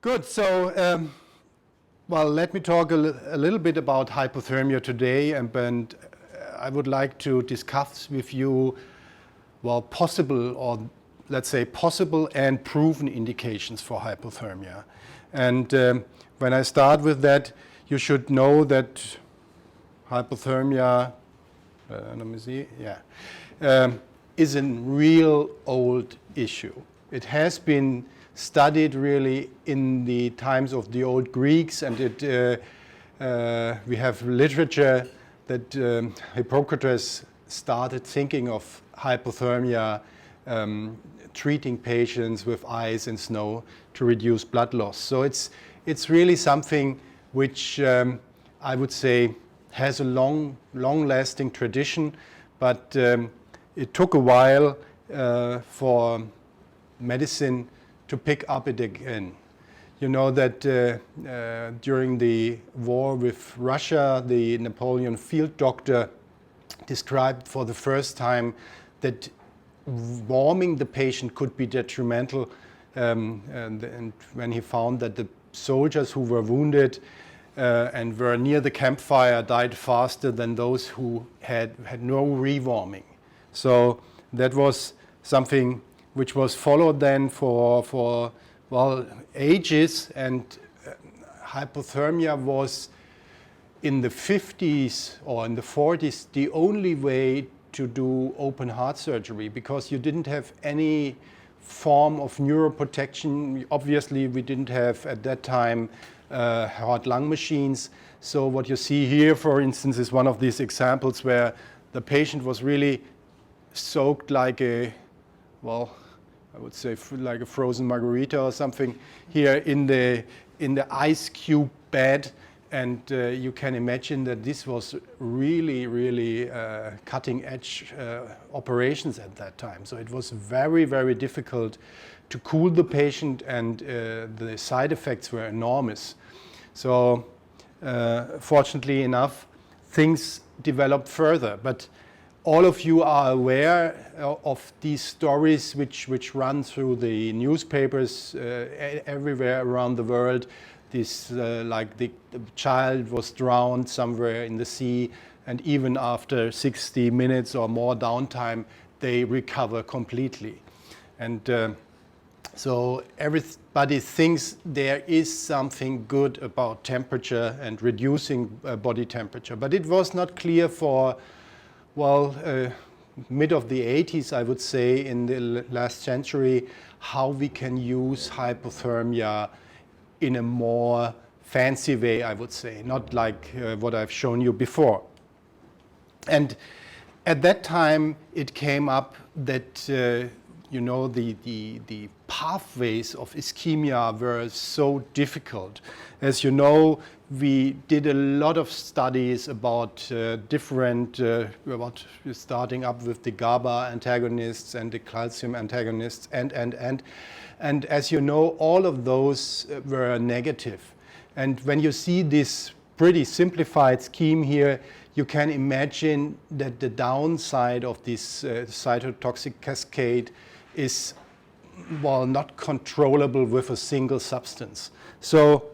Good. So, well, let me talk a little bit about hypothermia today, and I would like to discuss with you, well, possible, or let's say possible and proven indications for hypothermia. And when I start with that, you should know that hypothermia, let me see, is a real old issue. It has been studied really in the times of the old Greeks, and we have literature that Hippocrates started thinking of hypothermia, treating patients with ice and snow to reduce blood loss. So it's really something which I would say has a long-lasting tradition, but it took a while for medicine to pick up it again. You know that during the war with Russia, the Napoleon field doctor described for the first time that warming the patient could be detrimental, and when he found that the soldiers who were wounded and were near the campfire died faster than those who had no rewarming. So that was something which was followed then for ages, and hypothermia was in the 50s or in the 40s the only way to do open heart surgery, because you didn't have any form of neuroprotection. Obviously, we didn't have at that time heart-lung machines. So what you see here, for instance, is one of these examples where the patient was really soaked like I would say like a frozen margarita or something here in the ice cube bed, and you can imagine that this was really cutting edge operations at that time. So it was very difficult to cool the patient, and the side effects were enormous. So fortunately enough, things developed further, but all of you are aware of these stories which run through the newspapers everywhere around the world. This like the child was drowned somewhere in the sea, and even after 60 minutes or more downtime, they recover completely. And so everybody thinks there is something good about temperature and reducing body temperature, but it was not clear for mid of the 80s, I would say, in the last century, how we can use hypothermia in a more fancy way, I would say, not like what I've shown you before. And at that time, it came up that the pathways of ischemia were so difficult. As you know, we did a lot of studies about starting up with the GABA antagonists and the calcium antagonists, and as you know, all of those were negative. And when you see this pretty simplified scheme here, you can imagine that the downside of this cytotoxic cascade is not controllable with a single substance. So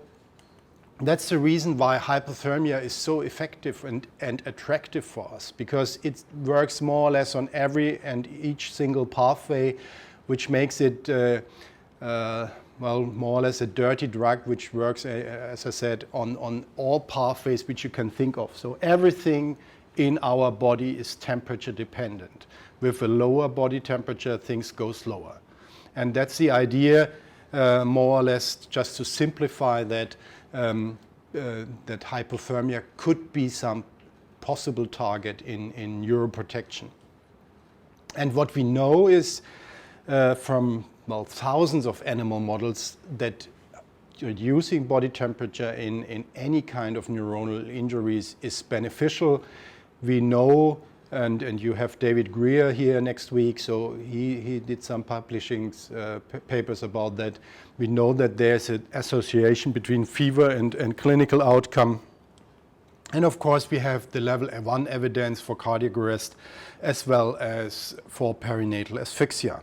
that's the reason why hypothermia is so effective and attractive for us, because it works more or less on every and each single pathway, which makes it more or less a dirty drug which works, as I said, on all pathways which you can think of. So everything in our body is temperature dependent. With a lower body temperature, things go slower. And that's the idea, more or less, just to simplify that, that hypothermia could be some possible target in neuroprotection. And what we know is from thousands of animal models that reducing body temperature in any kind of neuronal injuries is beneficial. We know, and you have David Greer here next week, so he did some publishing papers about that. We know that there's an association between fever and clinical outcome. And of course, we have the level 1 evidence for cardiac arrest as well as for perinatal asphyxia.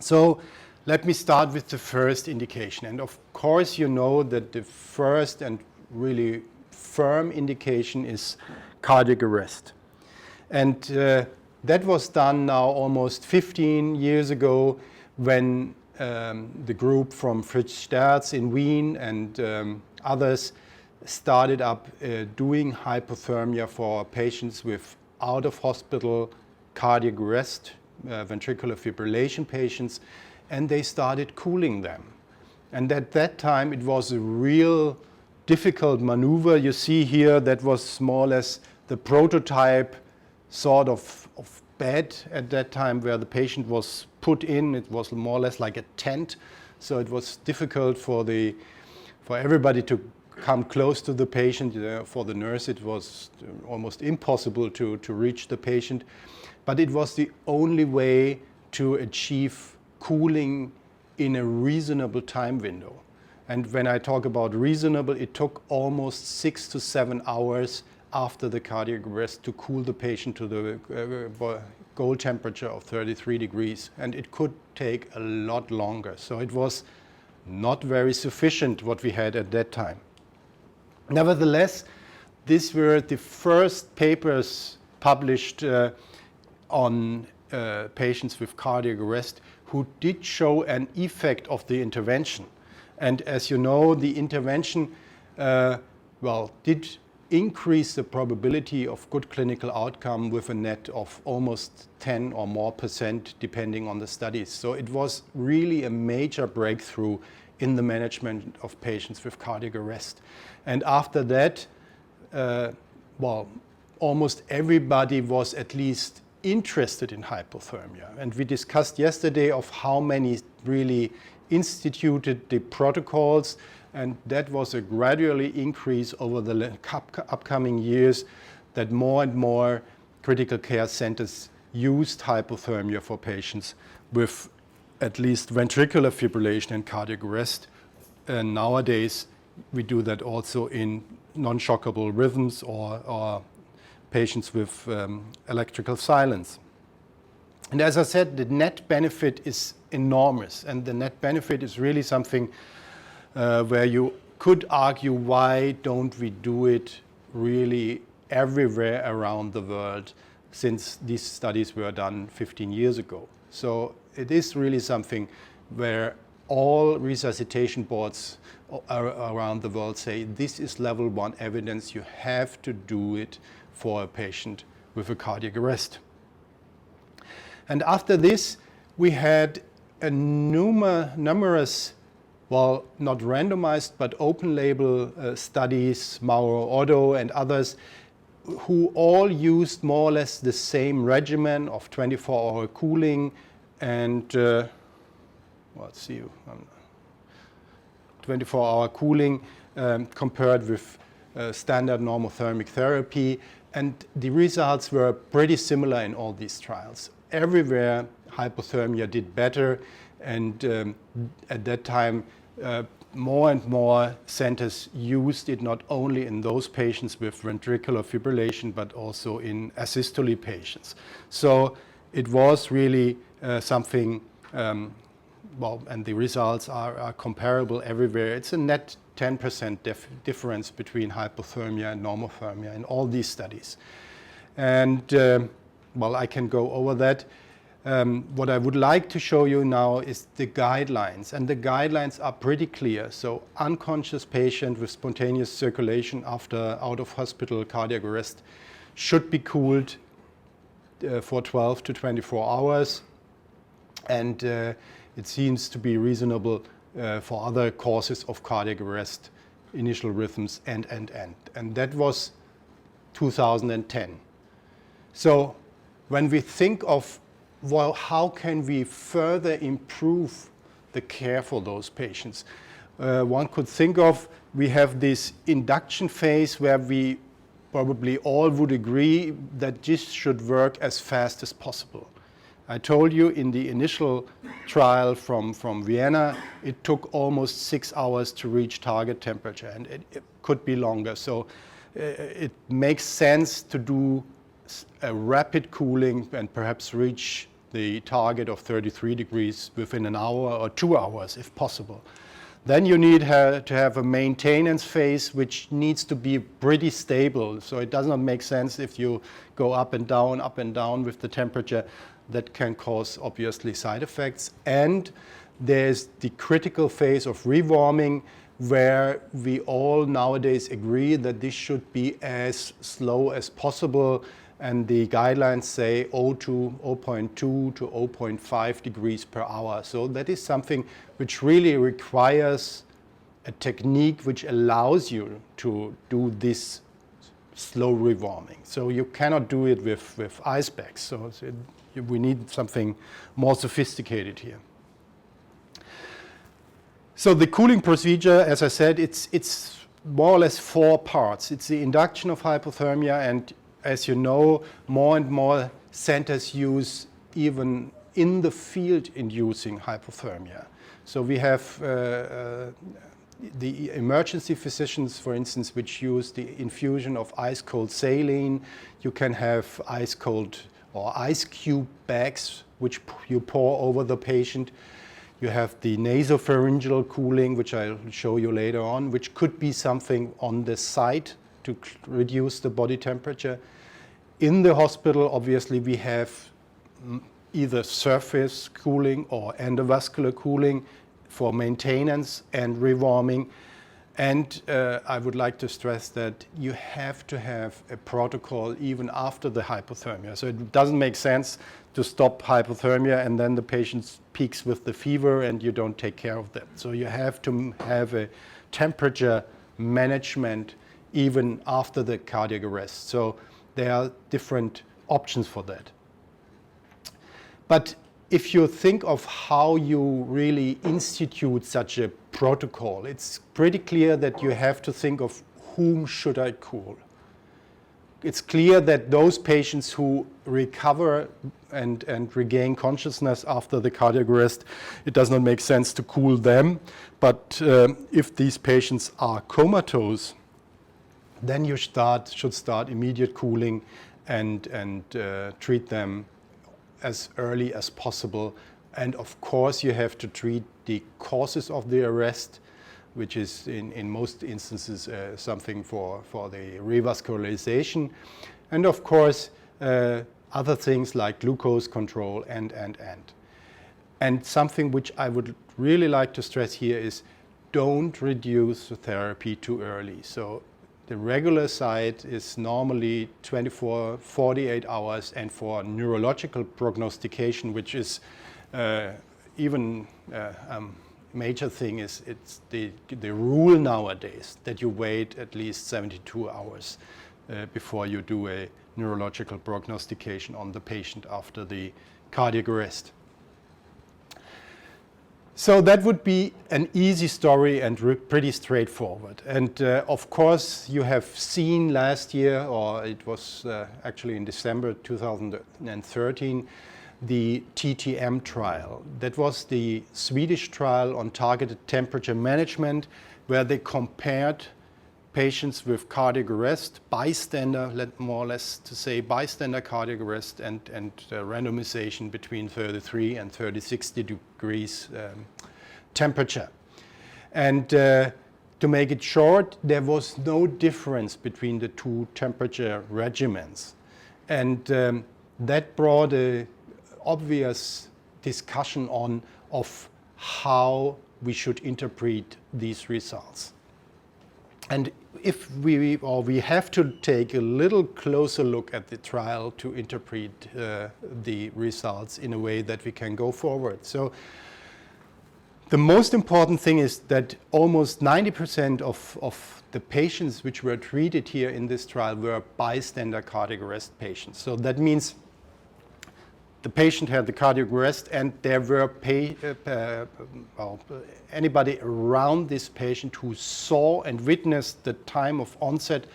So let me start with the first indication. And of course, you know that the first and really firm indication is cardiac arrest. And that was done now almost 15 years ago when the group from Fritz Sterz in Wien and others started up doing hypothermia for patients with out-of-hospital cardiac arrest, ventricular fibrillation patients, and they started cooling them. And at that time, it was a real difficult maneuver. You see here, that was more or less the prototype sort of bed at that time where the patient was put in. It was more or less like a tent. So it was difficult for everybody to come close to the patient. For the nurse, it was almost impossible to reach the patient. But it was the only way to achieve cooling in a reasonable time window. And when I talk about reasonable, it took almost 6 to 7 hours after the cardiac arrest to cool the patient to the goal temperature of 33 degrees. And it could take a lot longer. So it was not very sufficient what we had at that time. Nevertheless, these were the first papers published on patients with cardiac arrest who did show an effect of the intervention. And as you know, the intervention did increase the probability of good clinical outcome with a net of almost 10 or more % depending on the studies. So it was really a major breakthrough in the management of patients with cardiac arrest. And after that, almost everybody was at least interested in hypothermia. And we discussed yesterday of how many really instituted the protocols, and that was a gradually increase over the upcoming years that more and more critical care centers used hypothermia for patients with at least ventricular fibrillation and cardiac arrest. And nowadays, we do that also in non-shockable rhythms or patients with electrical silence. And as I said, the net benefit is enormous, and the net benefit is really something where you could argue, why don't we do it really everywhere around the world, since these studies were done 15 years ago. So it is really something where all resuscitation boards around the world say this is level 1 evidence, you have to do it for a patient with a cardiac arrest. And after this, we had a numerous, well, not randomized, but open label studies, Mauro Otto and others, who all used more or less the same regimen of 24-hour cooling and 24-hour cooling compared with standard normothermic therapy. And the results were pretty similar in all these trials. Everywhere, hypothermia did better. And at that time, more and more centers used it not only in those patients with ventricular fibrillation, but also in asystole patients. So it was really something, and the results are comparable everywhere. It's a net 10% difference between hypothermia and normothermia in all these studies. And I can go over that. What I would like to show you now is the guidelines, and the guidelines are pretty clear. So unconscious patient with spontaneous circulation after out-of-hospital cardiac arrest should be cooled for 12 to 24 hours, and it seems to be reasonable for other causes of cardiac arrest, initial rhythms, and. And that was 2010. So when we think of, well, how can we further improve the care for those patients? One could think of, we have this induction phase where we probably all would agree that this should work as fast as possible. I told you in the initial trial from Vienna, it took almost 6 hours to reach target temperature, and it could be longer. So it makes sense to do a rapid cooling and perhaps reach the target of 33 degrees within an hour or 2 hours if possible. Then you need to have a maintenance phase which needs to be pretty stable. So it does not make sense if you go up and down with the temperature. That can cause obviously side effects. And there's the critical phase of rewarming, where we all nowadays agree that this should be as slow as possible. And the guidelines say 0.2 to 0.5 degrees per hour. So that is something which really requires a technique which allows you to do this slow rewarming. So you cannot do it with ice bags. So we need something more sophisticated here. So the cooling procedure, as I said, it's more or less 4 parts. It's the induction of hypothermia, and as you know, more and more centers use even in the field inducing hypothermia. So we have the emergency physicians, for instance, which use the infusion of ice-cold saline. You can have ice-cold or ice cube bags, which you pour over the patient. You have the nasopharyngeal cooling, which I'll show you later on, which could be something on the site to reduce the body temperature. In the hospital, obviously, we have either surface cooling or endovascular cooling for maintenance and rewarming. And I would like to stress that you have to have a protocol even after the hypothermia. So it doesn't make sense to stop hypothermia and then the patient peaks with the fever and you don't take care of them. So you have to have a temperature management even after the cardiac arrest. So there are different options for that. But if you think of how you really institute such a protocol, it's pretty clear that you have to think of whom should I cool. It's clear that those patients who recover and regain consciousness after the cardiac arrest, it does not make sense to cool them. But if these patients are comatose, then you should start immediate cooling and treat them as early as possible. And of course, you have to treat the causes of the arrest, which is in most instances something for the revascularization. And of course, other things like glucose control and. And something which I would really like to stress here is don't reduce the therapy too early. So the regular site is normally 24, 48 hours, and for neurological prognostication, which is even major thing, is it's the rule nowadays that you wait at least 72 hours before you do a neurological prognostication on the patient after the cardiac arrest. So that would be an easy story and pretty straightforward. And of course, you have seen last year, or it was actually in December 2013, the TTM trial. That was the Swedish trial on targeted temperature management, where they compared patients with cardiac arrest, bystander, more or less to say bystander cardiac arrest, and randomization between 33 and 36 degrees temperature. And to make it short, there was no difference between the two temperature regimens. And that brought an obvious discussion of how we should interpret these results. And if we have to take a little closer look at the trial to interpret the results in a way that we can go forward. So the most important thing is that almost 90% of the patients which were treated here in this trial were bystander cardiac arrest patients. So that means the patient had the cardiac arrest and there were anybody around this patient who saw and witnessed the time of onset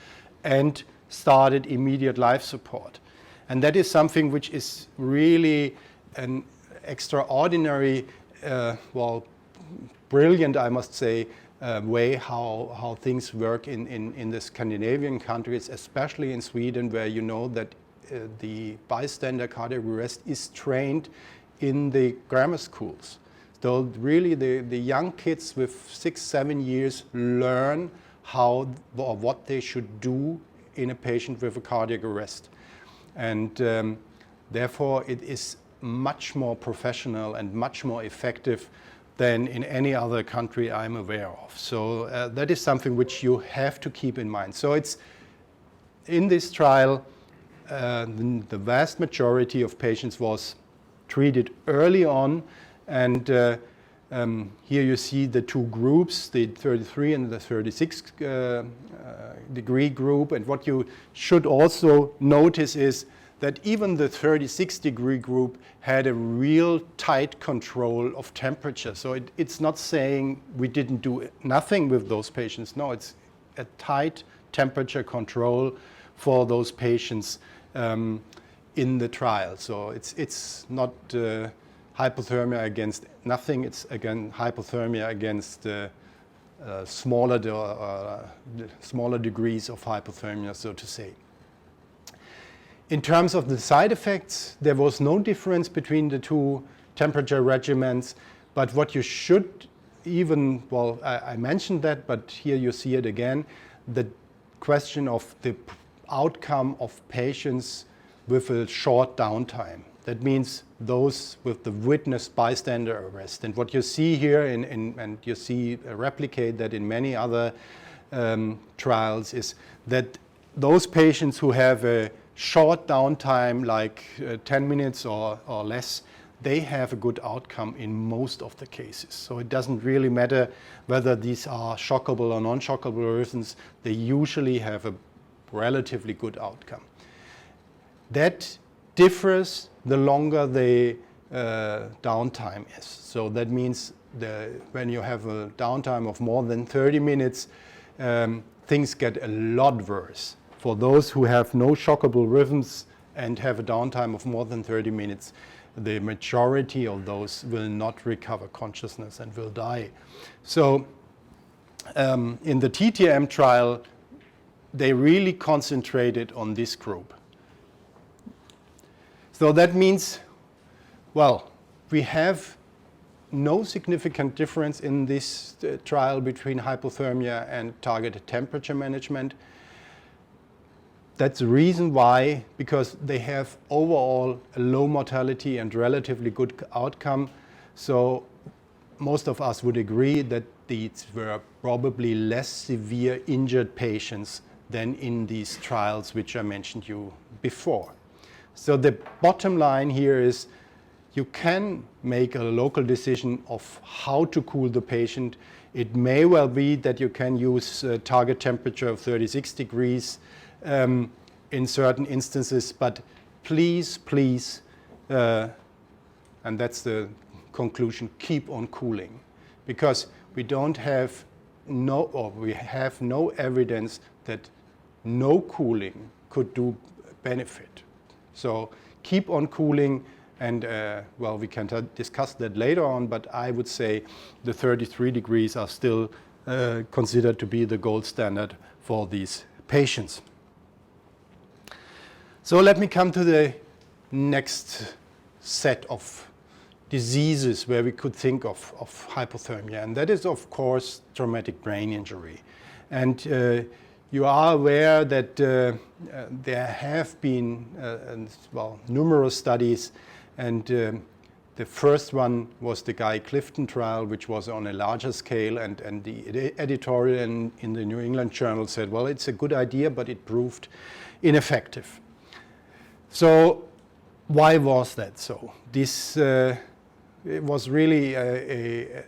and started immediate life support. And that is something which is really an extraordinary, brilliant, I must say, way how things work in the Scandinavian countries, especially in Sweden, where you know that the bystander cardiac arrest is trained in the grammar schools. So really the young kids with 6, 7 years learn how or what they should do in a patient with a cardiac arrest. And therefore it is much more professional and much more effective than in any other country I'm aware of. So that is something which you have to keep in mind. So it's in this trial, the vast majority of patients was treated early on, and here you see the two groups, the 33 and the 36 degree group. And what you should also notice is that even the 36 degree group had a real tight control of temperature. So it's not saying we didn't do nothing with those patients. No, it's a tight temperature control for those patients in the trial. So it's not hypothermia against nothing. It's again hypothermia against smaller degrees of hypothermia, so to say. In terms of the side effects, there was no difference between the two temperature regimens, but what you should even, well, I mentioned that, but here you see it again, the question of the outcome of patients with a short downtime. That means those with the witnessed bystander arrest. And what you see here, and you see replicate that in many other trials, is that those patients who have a short downtime, like 10 minutes or less, they have a good outcome in most of the cases. So it doesn't really matter whether these are shockable or non-shockable arrhythms, they usually have a relatively good outcome. That differs the longer the downtime is. So that means when you have a downtime of more than 30 minutes, things get a lot worse. For those who have no shockable rhythms and have a downtime of more than 30 minutes, the majority of those will not recover consciousness and will die. So in the TTM trial, they really concentrated on this group. So that means, well, we have no significant difference in this trial between hypothermia and targeted temperature management. That's the reason why, because they have overall a low mortality and relatively good outcome. So most of us would agree that these were probably less severe injured patients than in these trials which I mentioned you before. So the bottom line here is you can make a local decision of how to cool the patient. It may well be that you can use a target temperature of 36 degrees in certain instances, but please, and that's the conclusion, keep on cooling, because we have no evidence that no cooling could do benefit. So keep on cooling, and well, we can discuss that later on, but I would say the 33 degrees are still considered to be the gold standard for these patients. So let me come to the next set of diseases where we could think of hypothermia, and that is, of course, traumatic brain injury. And you are aware that there have been numerous studies, and the first one was the Guy Clifton trial, which was on a larger scale, and the editorial in the New England Journal said, well, it's a good idea, but it proved ineffective. So why was that so? This it was really a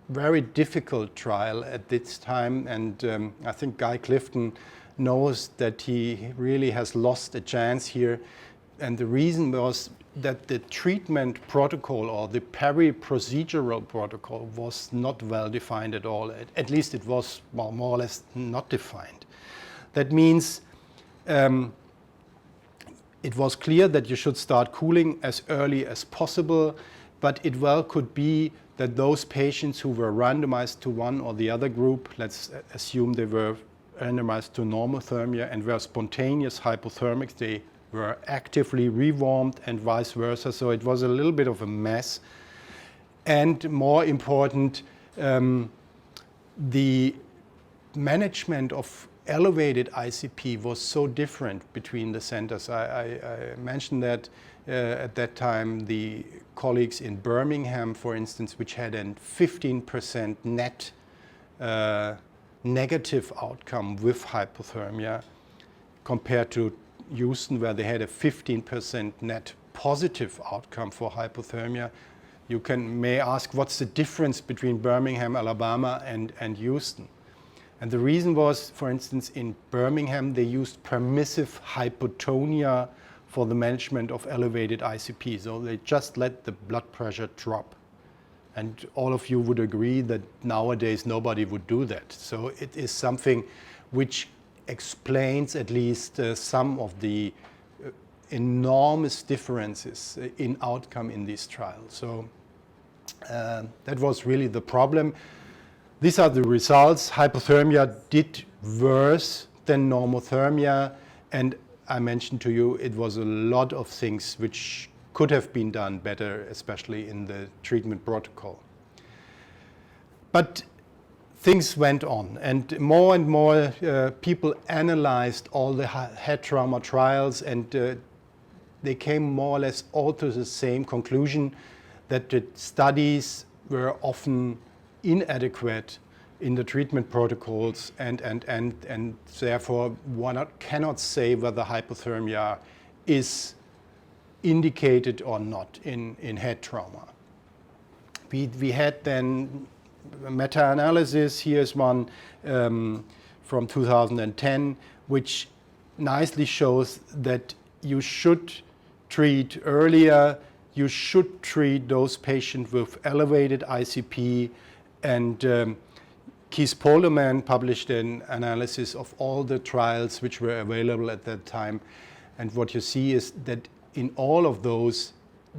very difficult trial at this time, and I think Guy Clifton knows that he really has lost a chance here. And the reason was that the treatment protocol, or the peri-procedural protocol, was not well defined at all. At least it was more or less not defined. That means it was clear that you should start cooling as early as possible, but it well could be that those patients who were randomized to one or the other group, let's assume they were randomized to normothermia and were spontaneous hypothermic, they were actively rewarmed and vice versa. So it was a little bit of a mess. And more important, the management of elevated ICP was so different between the centers. I mentioned that at that time the colleagues in Birmingham, for instance, which had a 15% net negative outcome with hypothermia, compared to Houston, where they had a 15% net positive outcome for hypothermia. You may ask, what's the difference between Birmingham, Alabama, and Houston? And the reason was, for instance, in Birmingham, they used permissive hypotonia for the management of elevated ICP. So they just let the blood pressure drop. And all of you would agree that nowadays nobody would do that. So it is something which explains at least some of the enormous differences in outcome in these trials. So that was really the problem. These are the results. Hypothermia did worse than normothermia, and I mentioned to you it was a lot of things which could have been done better, especially in the treatment protocol. But things went on, and more people analyzed all the head trauma trials, and they came more or less all to the same conclusion, that the studies were often inadequate in the treatment protocols, and therefore one cannot say whether hypothermia is indicated or not in head trauma. We had then meta-analysis. Here's one from 2010, which nicely shows that you should treat earlier, you should treat those patients with elevated ICP, and Keith Poleman published an analysis of all the trials which were available at that time. And what you see is that in all of those,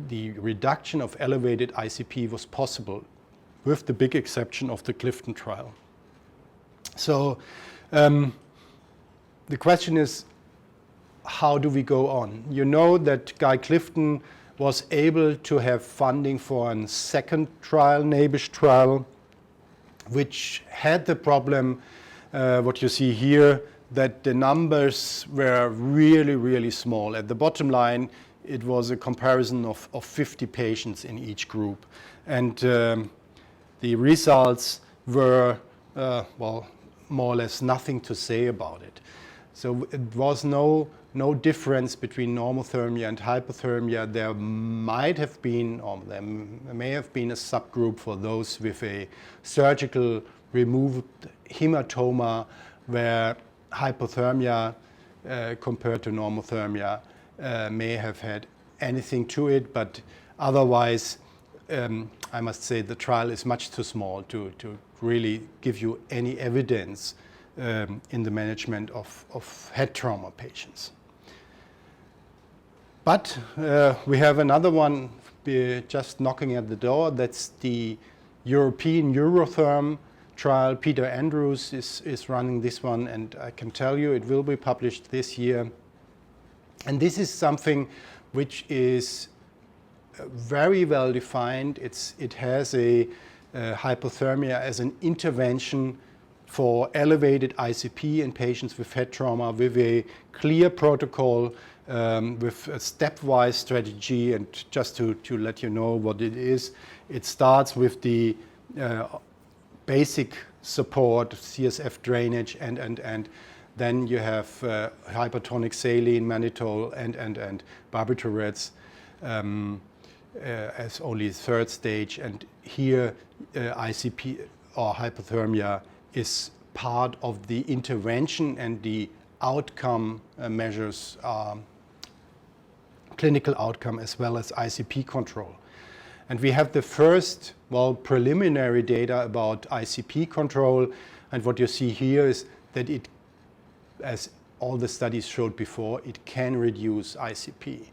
the reduction of elevated ICP was possible, with the big exception of the Clifton trial. So the question is, how do we go on? You know that Guy Clifton was able to have funding for a second trial, NABISH trial, which had the problem, what you see here, that the numbers were really, really small. At the bottom line, it was a comparison of 50 patients in each group. And the results were, well, more or less nothing to say about it. So it was no difference between normothermia and hypothermia. There might have been, or there may have been, a subgroup for those with a surgical removed hematoma, where hypothermia compared to normothermia may have had anything to it, but otherwise I must say the trial is much too small to really give you any evidence in the management of head trauma patients. But we have another one just knocking at the door. That's the European Eurotherm trial. Peter Andrews is running this one, and I can tell you it will be published this year. And this is something which is very well defined. It has a hypothermia as an intervention for elevated ICP in patients with head trauma, with a clear protocol, with a stepwise strategy. And just to let you know what it is, it starts with the basic support, CSF drainage, and then you have hypertonic saline, mannitol, and barbiturates as only third stage. And here ICP or hypothermia is part of the intervention, and the outcome measures are clinical outcome as well as ICP control. And we have the first, preliminary data about ICP control. And what you see here is that it, as all the studies showed before, it can reduce ICP.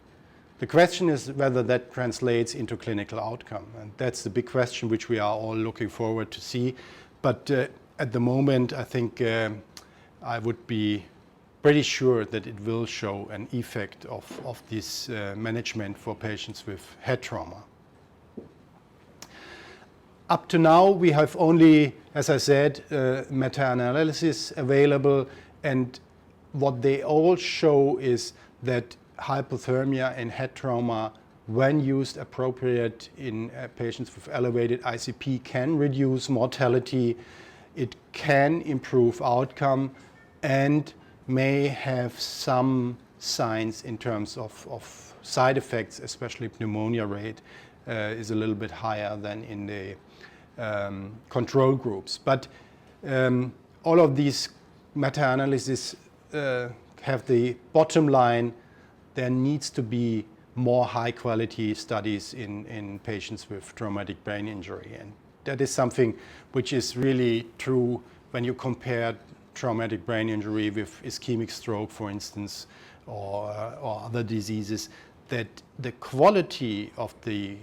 The question is whether that translates into clinical outcome. And that's the big question which we are all looking forward to see. But at the moment, I think I would be pretty sure that it will show an effect of this management for patients with head trauma. Up to now, we have only, as I said, meta-analysis available, and what they all show is that hypothermia and head trauma, when used appropriate in patients with elevated ICP, can reduce mortality, it can improve outcome, and may have some signs in terms of side effects, especially pneumonia rate is a little bit higher than in the control groups. But all of these meta-analyses have the bottom line: there needs to be more high-quality studies in patients with traumatic brain injury. And that is something which is really true when you compare traumatic brain injury with ischemic stroke, for instance, or other diseases, that the quality of the,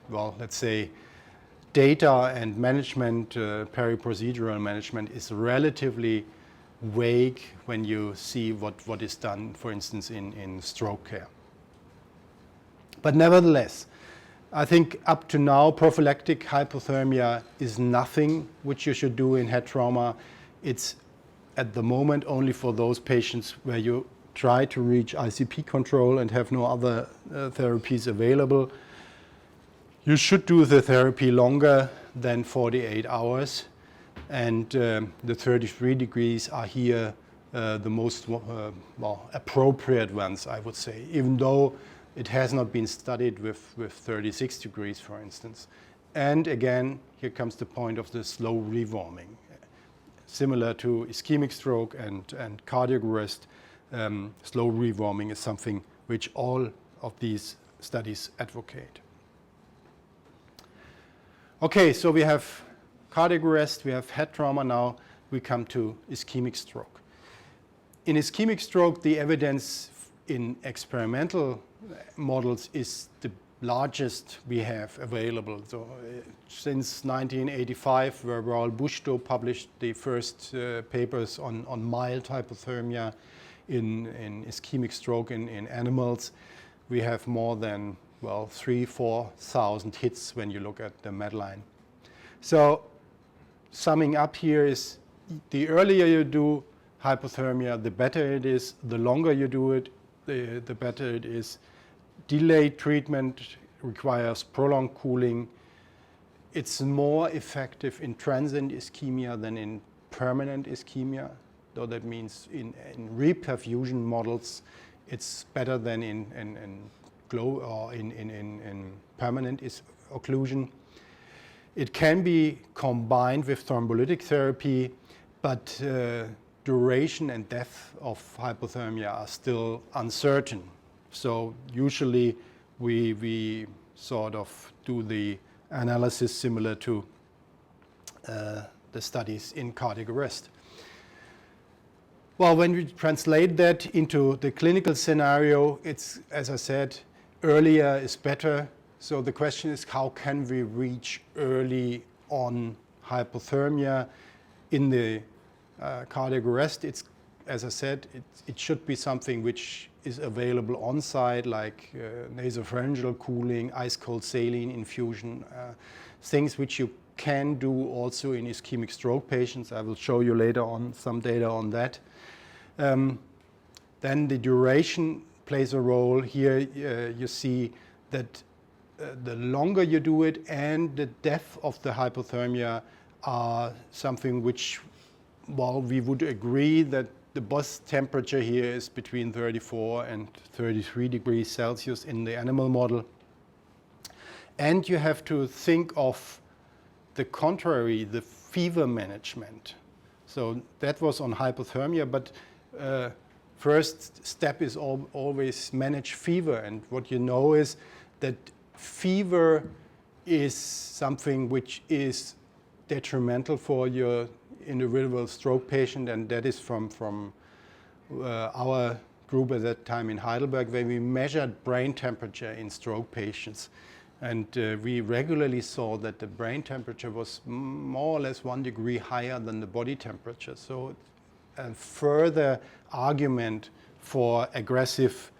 well, let's say, data and management, peri-procedural management, is relatively vague when you see what is done, for instance, in stroke care. But nevertheless, I think up to now, prophylactic hypothermia is nothing which you should do in head trauma. It's at the moment only for those patients where you try to reach ICP control and have no other therapies available. You should do the therapy longer than 48 hours, and the 33 degrees are here the most well, appropriate ones, I would say, even though it has not been studied with 36 degrees, for instance. And again, here comes the point of the slow rewarming. Similar to ischemic stroke and cardiac arrest, slow rewarming is something which all of these studies advocate. Okay, so we have cardiac arrest, we have head trauma. Now we come to ischemic stroke. In ischemic stroke, the evidence in experimental models is the largest we have available. So since 1985, where Raoul Busto published the first papers on mild hypothermia in ischemic stroke in animals, we have more than, well, 3,000-4,000 hits when you look at the Medline. So summing up here is, the earlier you do hypothermia, the better it is. The longer you do it, the better it is. Delayed treatment requires prolonged cooling. It's more effective in transient ischemia than in permanent ischemia, though that means in reperfusion models, it's better than in permanent occlusion. It can be combined with thrombolytic therapy, but duration and depth of hypothermia are still uncertain. So usually we sort of do the analysis similar to the studies in cardiac arrest. Well, when we translate that into the clinical scenario, it's, as I said, earlier is better. So the question is, how can we reach early on hypothermia in the cardiac arrest? It's, as I said, it should be something which is available on site, like nasopharyngeal cooling, ice-cold saline infusion, things which you can do also in ischemic stroke patients. I will show you later on some data on that. Then the duration plays a role. Here you see that the longer you do it and the depth of the hypothermia are something which, well, we would agree that the bus temperature here is between 34 and 33 degrees Celsius in the animal model. And you have to think of the contrary, the fever management. So that was on hypothermia, but first step is always manage fever. And what you know is that fever is something which is detrimental for your individual stroke patient, and that is from our group at that time in Heidelberg, where we measured brain temperature in stroke patients. And we regularly saw that the brain temperature was more or less 1 degree higher than the body temperature. So a further argument for aggressive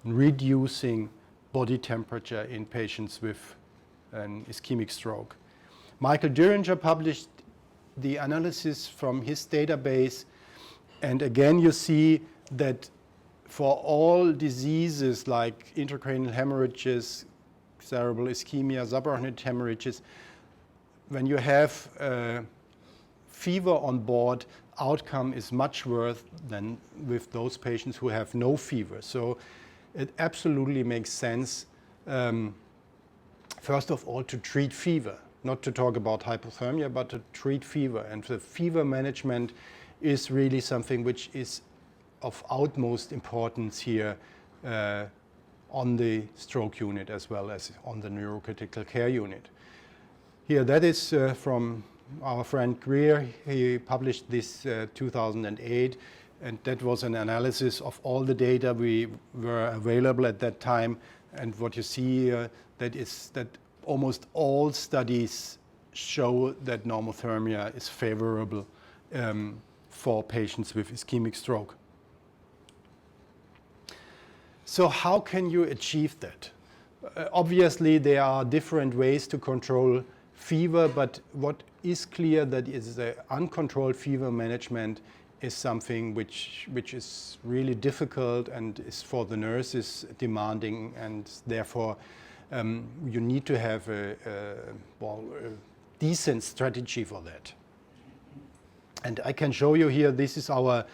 reducing body temperature in patients with an ischemic stroke. Michael Duringer published the analysis from his database, and again you see that for all diseases like intracranial hemorrhages, cerebral ischemia, subarachnoid hemorrhages, when you have fever on board, outcome is much worse than with those patients who have no fever. So it absolutely makes sense, first of all, to treat fever, not to talk about hypothermia, but to treat fever. And the fever management is really something which is of utmost importance here on the stroke unit as well as on the neurocritical care unit. Here, that is from our friend Greer. He published this 2008, and that was an analysis of all the data we were available at that time. And what you see here, that is that almost all studies show that normothermia is favorable for patients with ischemic stroke. So how can you achieve that? Obviously, there are different ways to control fever, but what is clear that is the uncontrolled fever management is something which is really difficult and is for the nurses demanding, and therefore you need to have a decent strategy for that. And I can show you here, this is our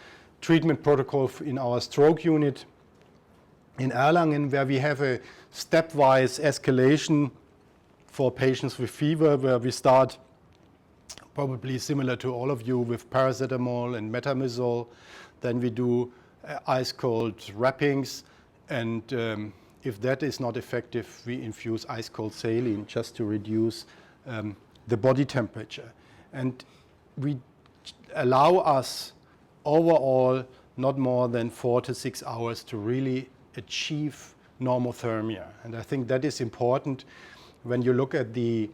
treatment protocol in our stroke unit in Erlangen, where we have a stepwise escalation for patients with fever, where we start probably similar to all of you with paracetamol and metamizole. Then we do ice cold wrappings, and if that is not effective, we infuse ice cold saline just to reduce the body temperature. And we allow us overall not more than 4 to 6 hours to really achieve normothermia. And I think that is important when you look at the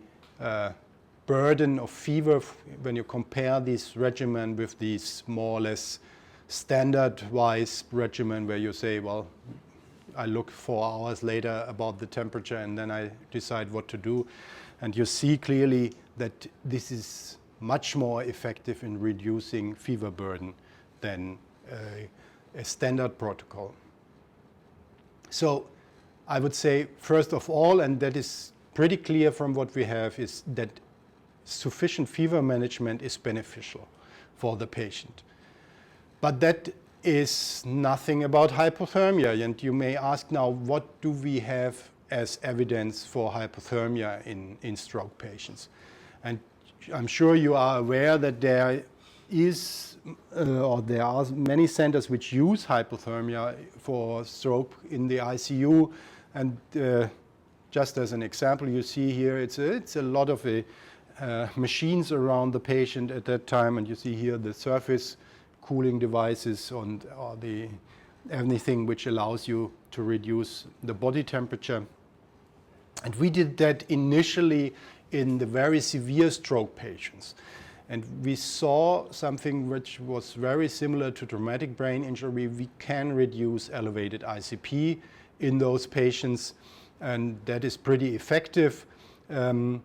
burden of fever, when you compare this regimen with these more or less standard-wise regimen where you say, well, I look 4 hours later about the temperature and then I decide what to do. And you see clearly that this is much more effective in reducing fever burden than a standard protocol. So I would say, first of all, and that is pretty clear from what we have, is that sufficient fever management is beneficial for the patient. But that is nothing about hypothermia. And you may ask now, what do we have as evidence for hypothermia in stroke patients? And I'm sure you are aware that there are many centers which use hypothermia for stroke in the ICU. And just as an example, you see here, it's a lot of machines around the patient at that time, and you see here the surface cooling devices and anything which allows you to reduce the body temperature. And we did that initially in the very severe stroke patients. And we saw something which was very similar to traumatic brain injury. We can reduce elevated ICP in those patients, and that is pretty effective. And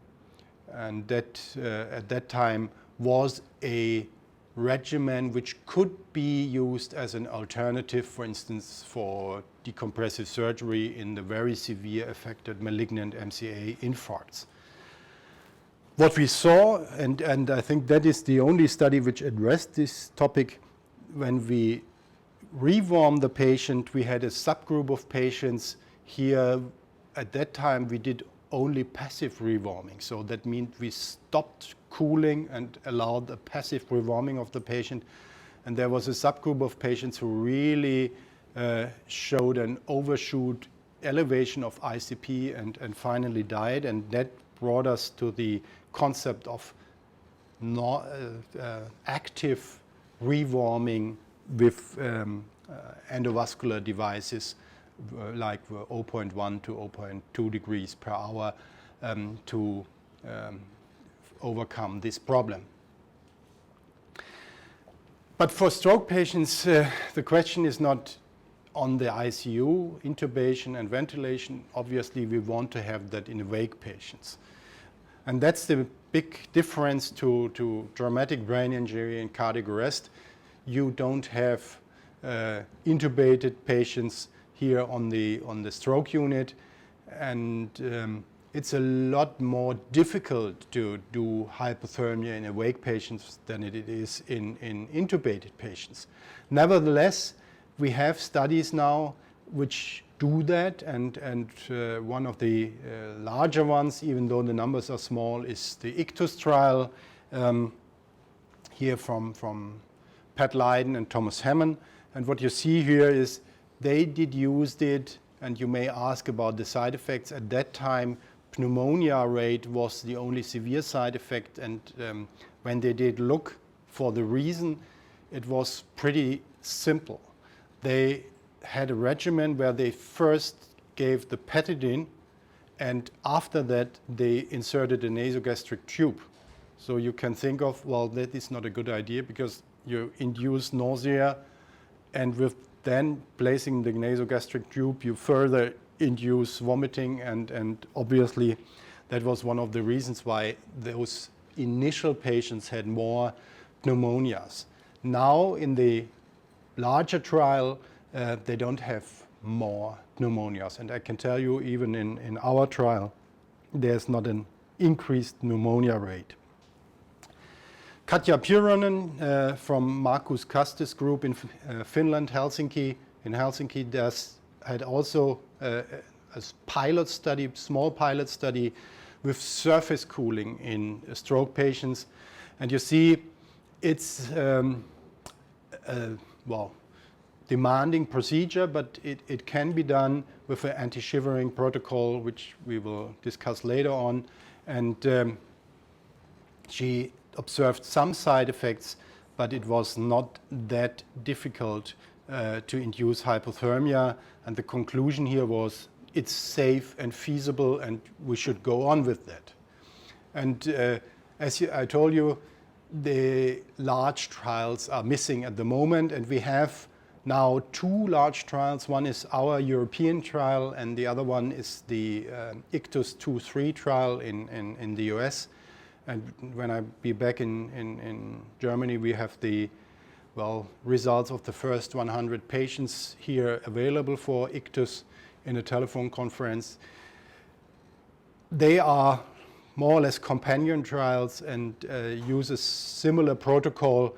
that at that time was a regimen which could be used as an alternative, for instance, for decompressive surgery in the very severe affected malignant MCA infarcts. What we saw, and I think that is the only study which addressed this topic, when we rewarmed the patient, we had a subgroup of patients here. At that time, we did only passive rewarming. So that means we stopped cooling and allowed a passive rewarming of the patient. And there was a subgroup of patients who really showed an overshoot elevation of ICP and finally died. And that brought us to the concept of active rewarming with endovascular devices like 0.1 to 0.2 degrees per hour to overcome this problem. But for stroke patients, the question is not on the ICU, intubation and ventilation. Obviously, we want to have that in awake patients. And that's the big difference to traumatic brain injury and cardiac arrest. You don't have intubated patients here on the stroke unit, and it's a lot more difficult to do hypothermia in awake patients than it is in intubated patients. Nevertheless, we have studies now which do that, and one of the larger ones, even though the numbers are small, is the ICTUS trial here from Pat Lydon and Thomas Hammond. And what you see here is they used it, and you may ask about the side effects. At that time, pneumonia rate was the only severe side effect, and when they did look for the reason, it was pretty simple. They had a regimen where they first gave the petidin, and after that they inserted a nasogastric tube. So you can think of, well, that is not a good idea because you induce nausea, and with then placing the nasogastric tube, you further induce vomiting, and obviously that was one of the reasons why those initial patients had more pneumonias. Now in the larger trial, they don't have more pneumonias, and I can tell you even in our trial, there's not an increased pneumonia rate. Katja Pyronen from Markus Kastes group in Finland, Helsinki, had also a pilot study, small pilot study with surface cooling in stroke patients, and you see it's demanding procedure, but it can be done with an anti-shivering protocol, which we will discuss later on. And she observed some side effects, but it was not that difficult to induce hypothermia. And the conclusion here was it's safe and feasible, and we should go on with that. And as I told you, the large trials are missing at the moment, and we have now two large trials. One is our European trial, and the other one is the ICTUS 2-3 trial in the US. And when I be back in Germany, we have the results of the first 100 patients here available for ICTUS in a telephone conference. They are more or less companion trials and use a similar protocol,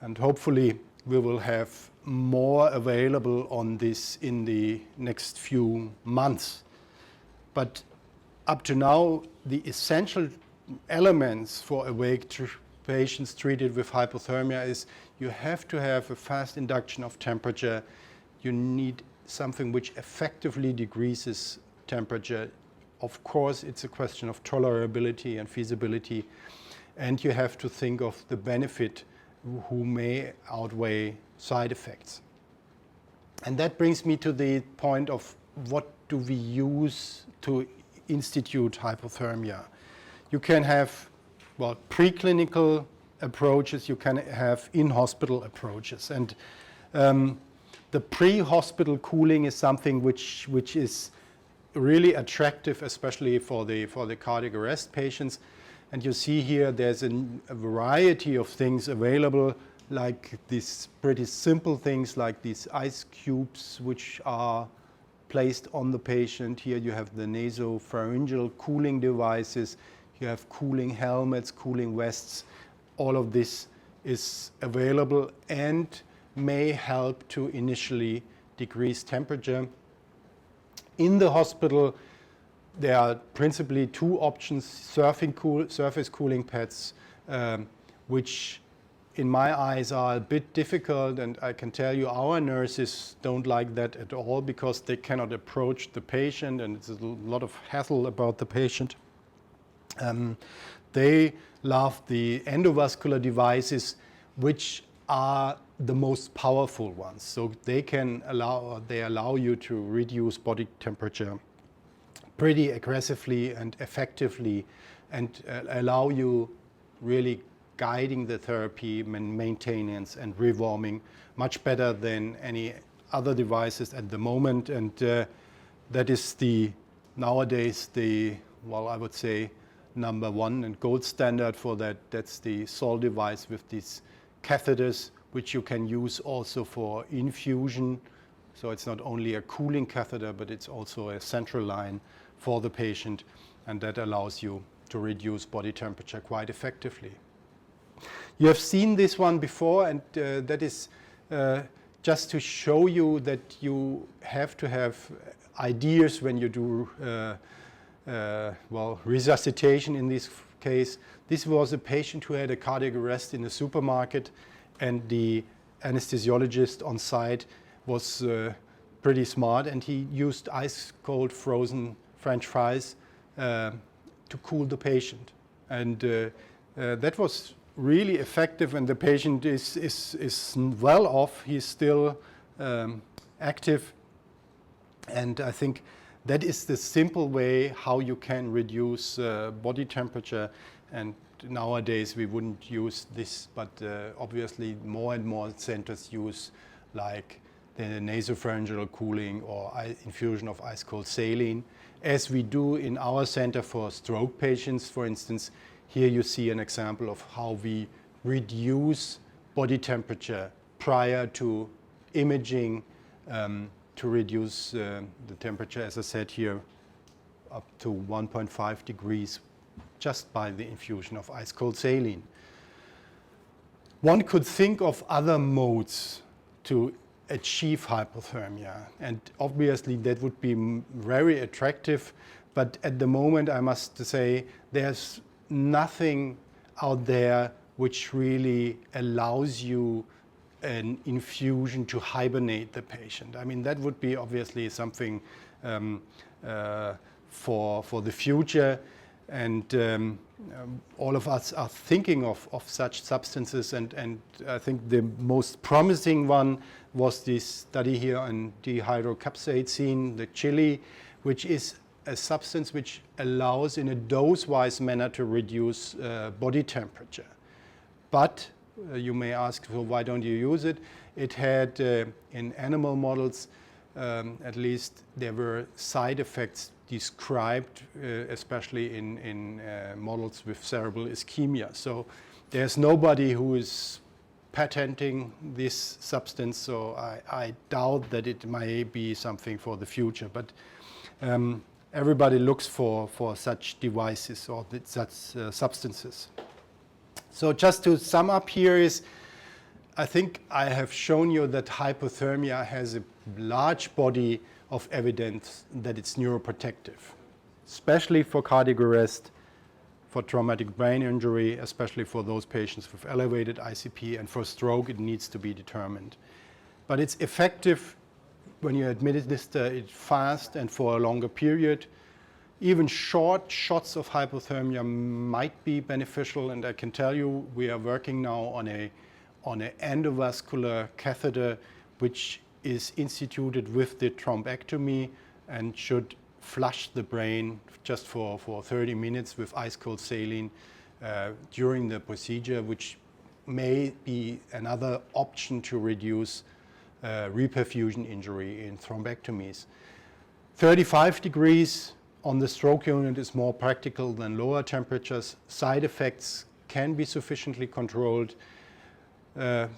and hopefully we will have more available on this in the next few months. But up to now, the essential elements for awake patients treated with hypothermia is you have to have a fast induction of temperature. You need something which effectively decreases temperature. Of course, it's a question of tolerability and feasibility, and you have to think of the benefit who may outweigh side effects. And that brings me to the point of what do we use to institute hypothermia. You can have preclinical approaches, you can have in-hospital approaches, and the pre-hospital cooling is something which is really attractive, especially for the cardiac arrest patients. And you see here there's a variety of things available, like these pretty simple things like these ice cubes which are placed on the patient. Here you have the nasopharyngeal cooling devices, you have cooling helmets, cooling vests. All of this is available and may help to initially decrease temperature. In the hospital, there are principally two options: surface cooling pads, which in my eyes are a bit difficult, and I can tell you our nurses don't like that at all because they cannot approach the patient, and it's a lot of hassle about the patient. They love the endovascular devices, which are the most powerful ones. So they allow you to reduce body temperature pretty aggressively and effectively, and allow you really guiding the therapy, maintenance, and rewarming much better than any other devices at the moment. And that is nowadays I would say, number one and gold standard for that. That's the Sol device with these catheters, which you can use also for infusion. So it's not only a cooling catheter, but it's also a central line for the patient, and that allows you to reduce body temperature quite effectively. You have seen this one before, and that is just to show you that you have to have ideas when you do resuscitation in this case. This was a patient who had a cardiac arrest in a supermarket, and the anesthesiologist on site was pretty smart, and he used ice cold frozen French fries to cool the patient. And that was really effective, and the patient is well off. He's still active, and I think that is the simple way how you can reduce body temperature. And nowadays we wouldn't use this, but obviously more and more centers use like the nasopharyngeal cooling or infusion of ice cold saline, as we do in our center for stroke patients, for instance. Here you see an example of how we reduce body temperature prior to imaging to reduce the temperature, as I said here, up to 1.5 degrees just by the infusion of ice cold saline. One could think of other modes to achieve hypothermia, and obviously that would be very attractive, but at the moment I must say there's nothing out there which really allows you an infusion to hibernate the patient. I mean, that would be obviously something for the future, and all of us are thinking of such substances, and I think the most promising one was this study here on dihydrocapsaicin, the chili, which is a substance which allows in a dose-wise manner to reduce body temperature. But you may ask, well, why don't you use it? It had, in animal models, at least there were side effects described, especially in models with cerebral ischemia. So there's nobody who is patenting this substance, so I doubt that it may be something for the future. But everybody looks for such devices or such substances. So just to sum up here is, I think I have shown you that hypothermia has a large body of evidence that it's neuroprotective, especially for cardiac arrest, for traumatic brain injury, especially for those patients with elevated ICP, and for stroke it needs to be determined. But it's effective when you administer it fast and for a longer period. Even short shots of hypothermia might be beneficial, and I can tell you we are working now on an endovascular catheter which is instituted with the thrombectomy and should flush the brain just for 30 minutes with ice cold saline during the procedure, which may be another option to reduce reperfusion injury in thrombectomies. 35 degrees on the stroke unit is more practical than lower temperatures. Side effects can be sufficiently controlled.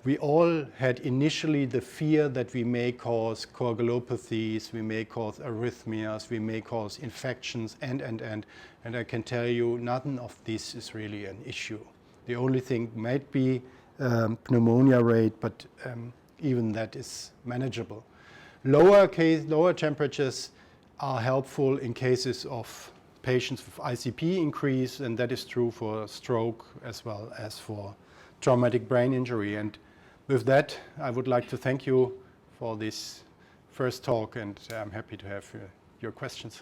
We all had initially the fear that we may cause coagulopathies, we may cause arrhythmias, we may cause infections, and I can tell you nothing of this is really an issue. The only thing might be pneumonia rate, but even that is manageable. Lower temperatures are helpful in cases of patients with ICP increase, and that is true for stroke as well as for traumatic brain injury. And with that, I would like to thank you for this first talk, and I'm happy to have your questions.